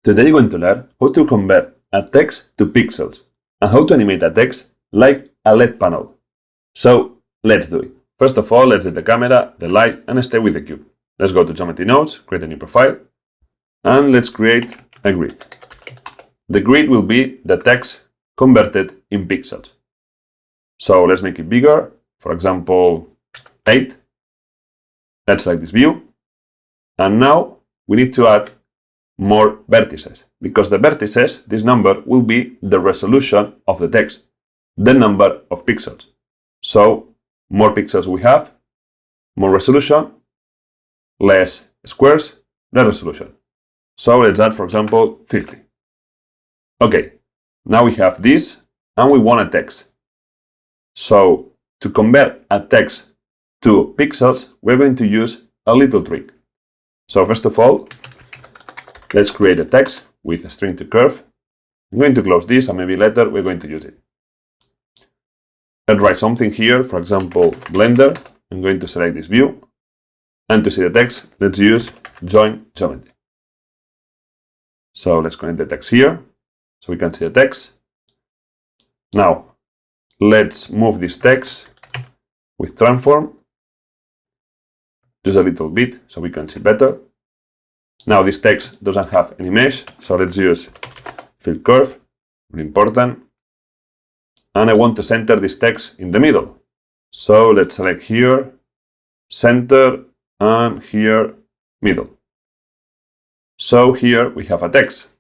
Today you're going to learn how to convert a text to pixels and how to animate a text like a LED panel. So let's do it. First of all, let's set the camera, the light, and stay with the cube. Let's go to Geometry Nodes, create a new profile, and let's create a grid. The grid will be the text converted in pixels. So let's make it bigger, for example, 8. Let's select this view. And now we need to add more vertices, because the vertices, this number, will be the resolution of the text, the number of pixels. So more pixels we have, more resolution, less squares, less resolution. So let's add, for example, 50. Okay, now we have this and we want a text. So to convert a text to pixels, we're going to use a little trick. So first of all, let's create a text with a string to curve. I'm going to close this and maybe later we're going to use it. Let's write something here, for example, Blender. I'm going to select this view. And to see the text, let's use join geometry. So let's connect the text here so we can see the text. Now, let's move this text with transform just a little bit so we can see better. Now this text doesn't have any mesh, so let's use fill curve, really important. And I want to center this text in the middle. So let's select here, center, and here, middle. So here we have a text,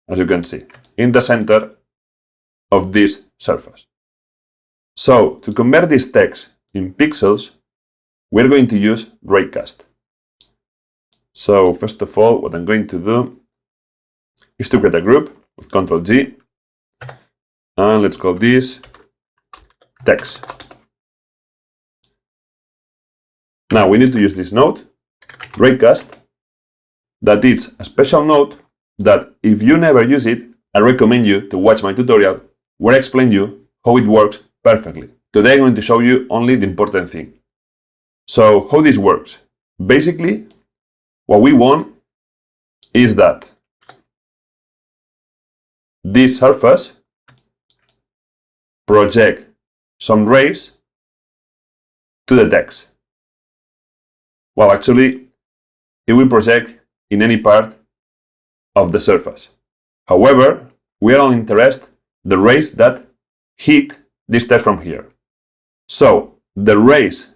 as you can see, in the center of this surface. So to convert this text in pixels, we're going to use raycast. So first of all, what I'm going to do is to create a group with Ctrl G, and let's call this text. Now we need to use this node, raycast, that is a special node that if you never use it, I recommend you to watch my tutorial where I explain you how it works perfectly. Today I'm going to show you only the important thing. So how this works? Basically, what we want is that this surface project some rays to the text. Well, actually, it will project in any part of the surface. However, we are only interested in the rays that hit this text from here. So the rays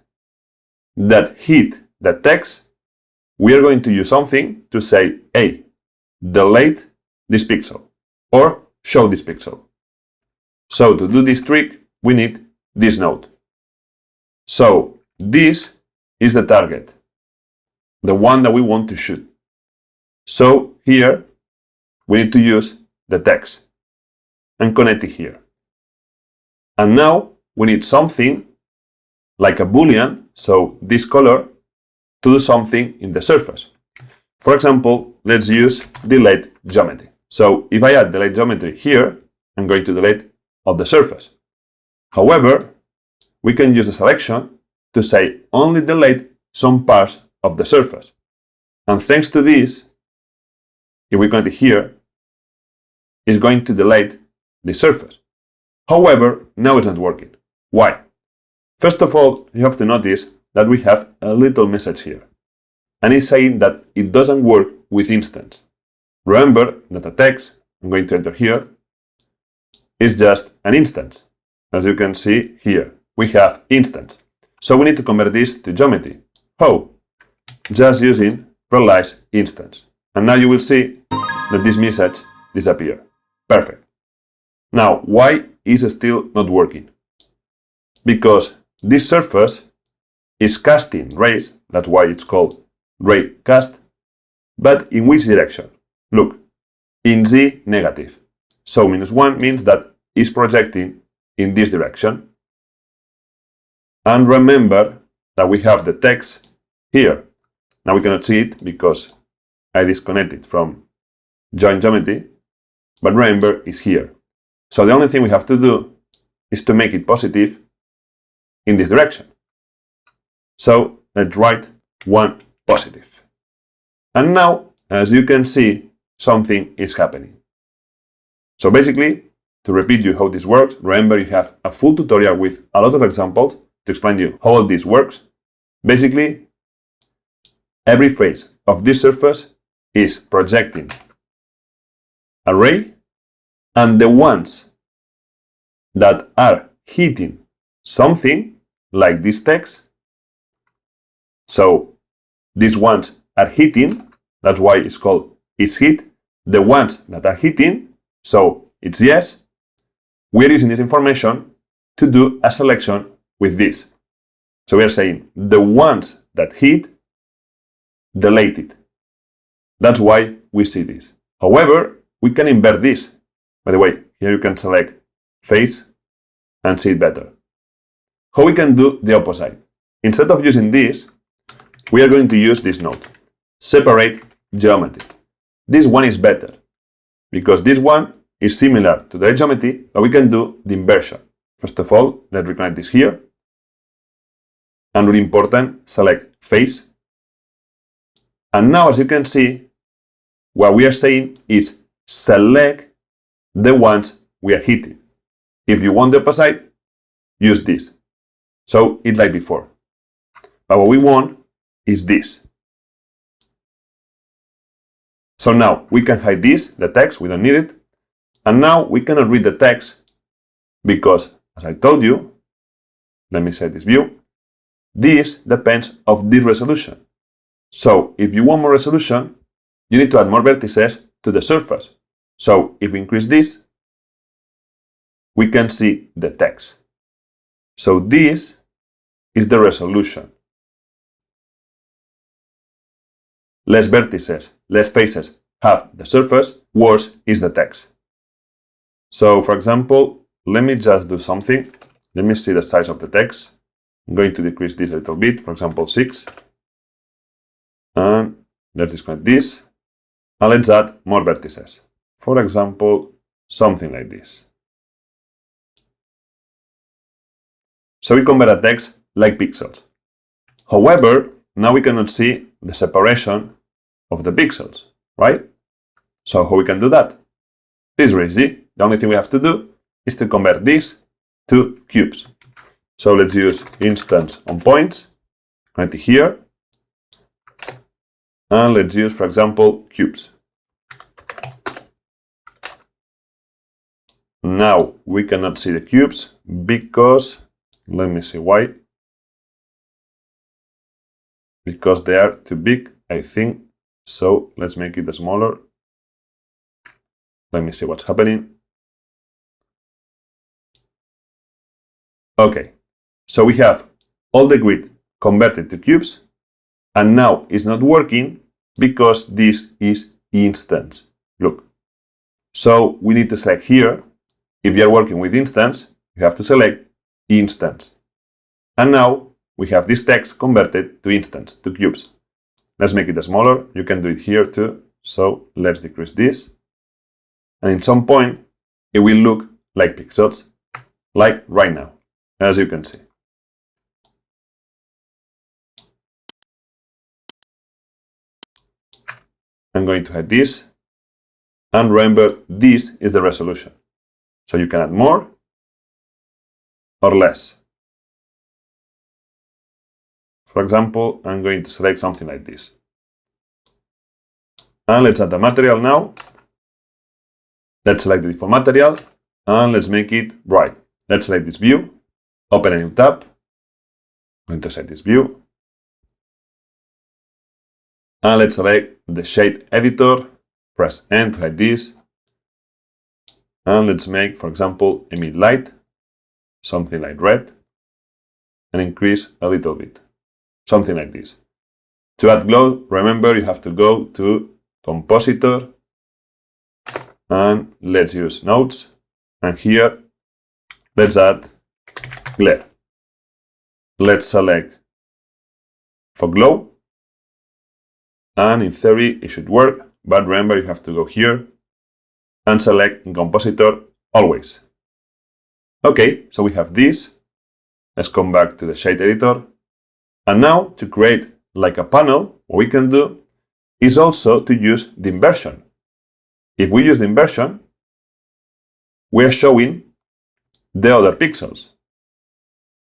that hit the text, we are going to use something to say, hey, delete this pixel or show this pixel. So to do this trick, we need this node. So this is the target, the one that we want to shoot. So here we need to use the text and connect it here. And now we need something like a boolean, so this color, to do something in the surface. For example, let's use delete geometry. So if I add delete geometry here, I'm going to delete all the surface. However, we can use the selection to say only delete some parts of the surface. And thanks to this, if we connect it here, it's going to delete the surface. However, now it's not working. Why? First of all, you have to notice that we have a little message here. And it's saying that it doesn't work with instance. Remember that a text, I'm going to enter here, is just an instance. As you can see here, we have instance. So we need to convert this to geometry. How? Just using realize instance. And now you will see that this message disappears. Perfect. Now, why is it still not working? Because this surface is casting rays, that's why it's called ray cast, but in which direction? Look, in Z negative. So -1 means that it's projecting in this direction. And remember that we have the text here. Now we cannot see it because I disconnected from join geometry, but remember it's here. So the only thing we have to do is to make it positive in this direction. So let's write 1 positive. And now, as you can see, something is happening. So basically, to repeat you how this works, remember you have a full tutorial with a lot of examples to explain you how all this works. Basically, every face of this surface is projecting a ray, and the ones that are hitting something, like this text, so these ones are hitting, that's why it's called is hit, the ones that are hitting, so it's yes, we're using this information to do a selection with this. So we are saying the ones that hit, delete it. That's why we see this. However, we can invert this. By the way, here you can select face and see it better. How we can do the opposite? Instead of using this, we are going to use this node. Separate geometry. This one is better because this one is similar to the geometry, but we can do the inversion. First of all, let's recognize this here. And really important, select face. And now, as you can see, what we are saying is select the ones we are hitting. If you want the opposite, use this. So it's like before. But what we want is this. So now we can hide this, the text, we don't need it. And now we cannot read the text because, as I told you, let me set this view, this depends of this resolution. So if you want more resolution, you need to add more vertices to the surface. So if we increase this, we can see the text. So this is the resolution. Less vertices, less faces have the surface, worse is the text. So for example, let me just do something. Let me see the size of the text. I'm going to decrease this a little bit, for example 6. And let's disconnect this. And let's add more vertices. For example, something like this. So we convert a text like pixels. However, now we cannot see the separation of the pixels, right? So how we can do that? This is very easy. The only thing we have to do is to convert this to cubes. So let's use instance on points, right here. And let's use, for example, cubes. Now we cannot see the cubes because, let me see why. Because they are too big, I think. So let's make it smaller. Let me see what's happening. Okay, so we have all the grid converted to cubes, and now it's not working because this is instance. Look. So we need to select here. If you are working with instance, you have to select instance. And now we have this text converted to instance, to cubes. Let's make it smaller. You can do it here too. So let's decrease this. And in some point, it will look like pixels, like right now, as you can see. I'm going to hide this. And remember, this is the resolution. So you can add more or less. For example, I'm going to select something like this. And let's add the material now. Let's select the default material and let's make it bright. Let's select this view, open a new tab. I'm going to set this view. And let's select the shade editor, press N to hide this. And let's make, for example, a mid light, something like red, and increase a little bit, something like this. To add glow, remember you have to go to Compositor, and let's use nodes, and here let's add glare. Let's select for glow, and in theory it should work, but remember you have to go here and select in Compositor always. Okay, so we have this. Let's come back to the shade editor. And now to create like a panel, what we can do is also to use the inversion. if we use the inversion, we are showing the other pixels.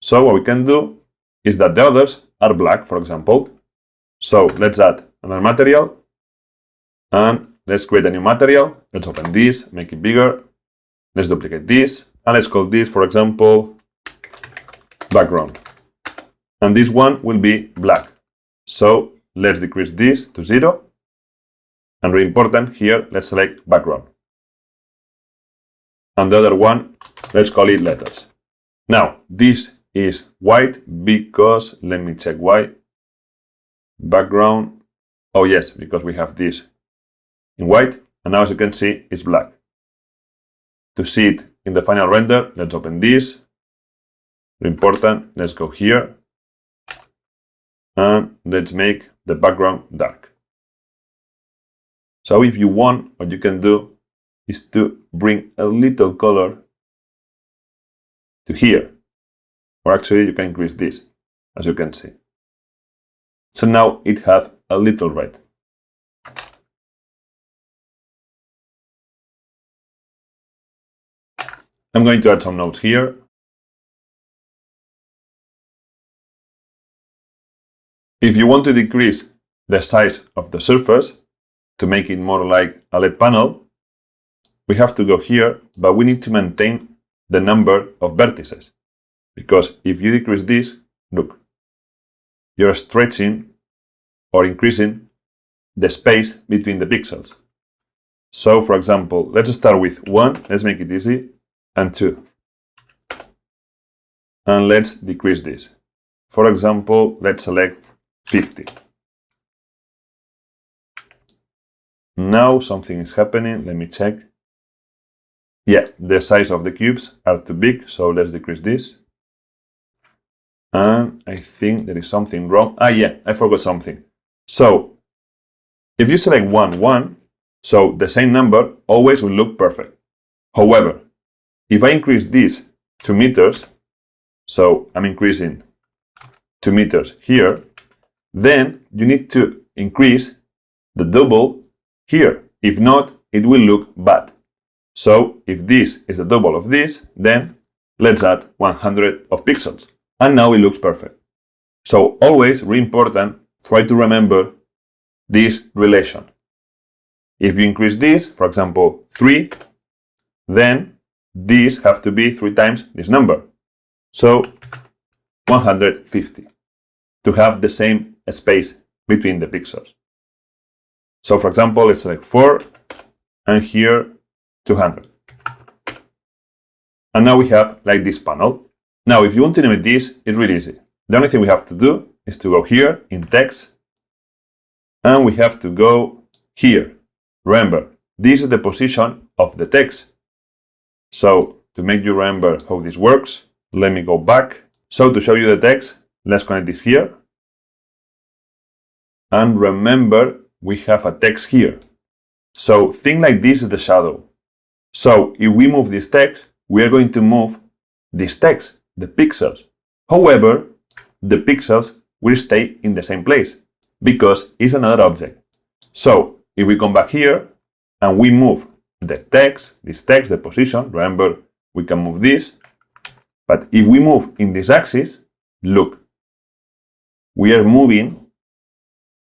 So what we can do is that the others are black, for example. So let's add another material and let's create a new material. Let's open this, make it bigger. Let's duplicate this and let's call this, for example, background. And this one will be black. So let's decrease this to 0. And really important here, let's select background. And the other one, let's call it letters. Now, this is white because, let me check why. Background, oh yes, because we have this in white, and now as you can see, it's black. To see it in the final render, let's open this. Really important, let's go here. And let's make the background dark. So if you want, what you can do is to bring a little color to here. Or actually you can increase this, as you can see. So now it has a little red. I'm going to add some notes here. If you want to decrease the size of the surface to make it more like a LED panel, we have to go here, but we need to maintain the number of vertices. Because if you decrease this, look, you're stretching or increasing the space between the pixels. So for example, let's start with 1, let's make it easy, and 2. And let's decrease this. For example, let's select 50. Now something is happening, let me check. Yeah, the size of the cubes are too big, so let's decrease this. And I think there is something wrong. Ah, yeah, I forgot something. So, if you select 1, 1, so the same number always will look perfect. However, if I increase this 2 meters, so I'm increasing 2 meters here, then you need to increase the double here. If not, it will look bad. So if this is the double of this, then let's add 100 of pixels. And now it looks perfect. So always, really important, try to remember this relation. If you increase this, for example, 3, then these have to be 3 times this number. So 150 to have the same space between the pixels. So for example, let's select 4 and here 200. And now we have like this panel. Now, if you want to animate this, it's really easy. The only thing we have to do is to go here in text and we have to go here. Remember, this is the position of the text. So to make you remember how this works, let me go back. So to show you the text, let's connect this here. And remember, we have a text here. So think like this is the shadow. So if we move this text, we are going to move this text, the pixels. However, the pixels will stay in the same place because it's another object. So if we come back here and we move the text, this text, the position, remember, we can move this. But if we move in this axis, look, we are moving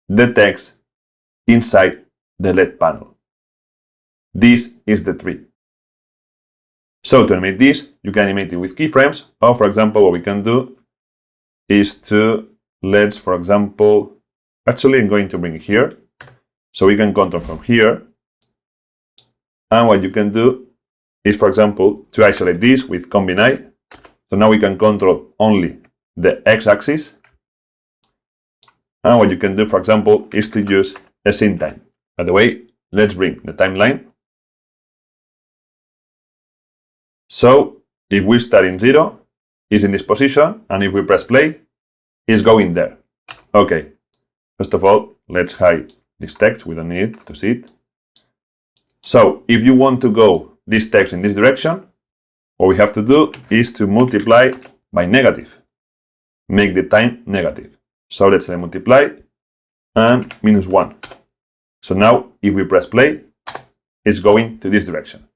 the text inside the LED panel. This is the trick. So to animate this, you can animate it with keyframes, or for example, what we can do is to, let's, for example, actually I'm going to bring it here, so we can control from here, and what you can do is, for example, to isolate this with combine. So now we can control only the x-axis, and what you can do, for example, is to use a scene time. By the way, let's bring the timeline. So if we start in 0, it's in this position, and if we press play, it's going there. Okay, first of all, let's hide this text, we don't need to see it. So if you want to go this text in this direction, what we have to do is to multiply by negative, make the time negative. So let's say multiply and -1. So now if we press play, is going to this direction.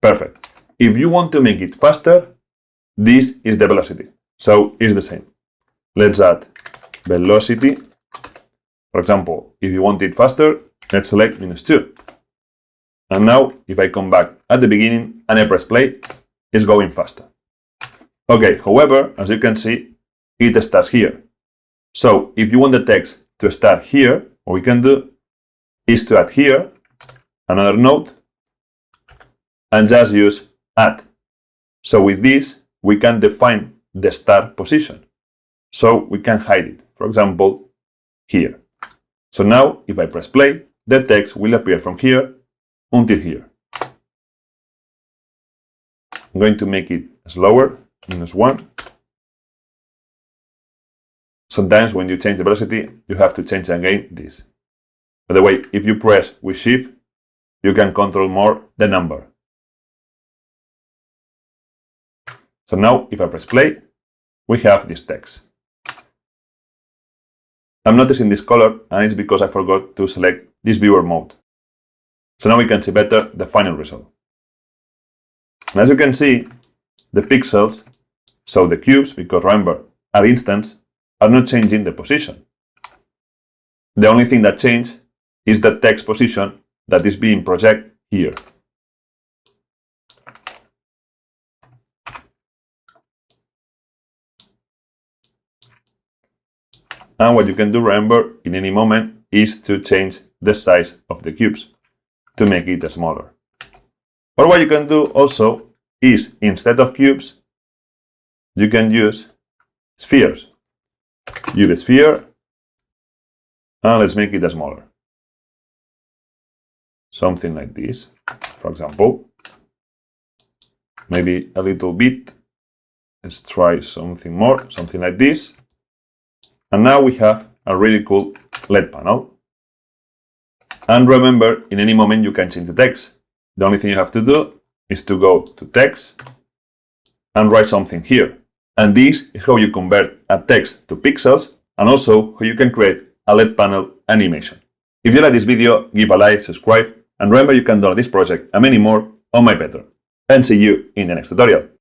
Perfect. If you want to make it faster, this is the velocity. So it's the same. Let's add velocity. For example, if you want it faster, let's select -2. And now, if I come back at the beginning and I press play, it's going faster. Okay, however, as you can see, it starts here. So if you want the text to start here, what we can do is to add here another node and just use add. So with this, we can define the start position. So we can hide it, for example, here. So now, if I press play, the text will appear from here until here. I'm going to make it slower, -1. Sometimes when you change the velocity, you have to change again this. By the way, if you press with Shift, you can control more the number. So now, if I press play, we have this text. I'm noticing this color, and it's because I forgot to select this viewer mode. So now we can see better the final result. And as you can see, the pixels, so the cubes, because remember, are instants, are not changing the position. The only thing that changed is the text position that is being projected here. And what you can do, remember, in any moment, is to change the size of the cubes to make it smaller. Or what you can do also is, instead of cubes, you can use spheres. Use a sphere, and let's make it smaller. Something like this, for example. Maybe a little bit. Let's try something more, something like this. And now we have a really cool LED panel. And remember, in any moment you can change the text. The only thing you have to do is to go to text and write something here. And this is how you convert a text to pixels, and also how you can create a LED panel animation. If you like this video, give a like, subscribe, and remember you can download this project and many more on my Patreon. And see you in the next tutorial.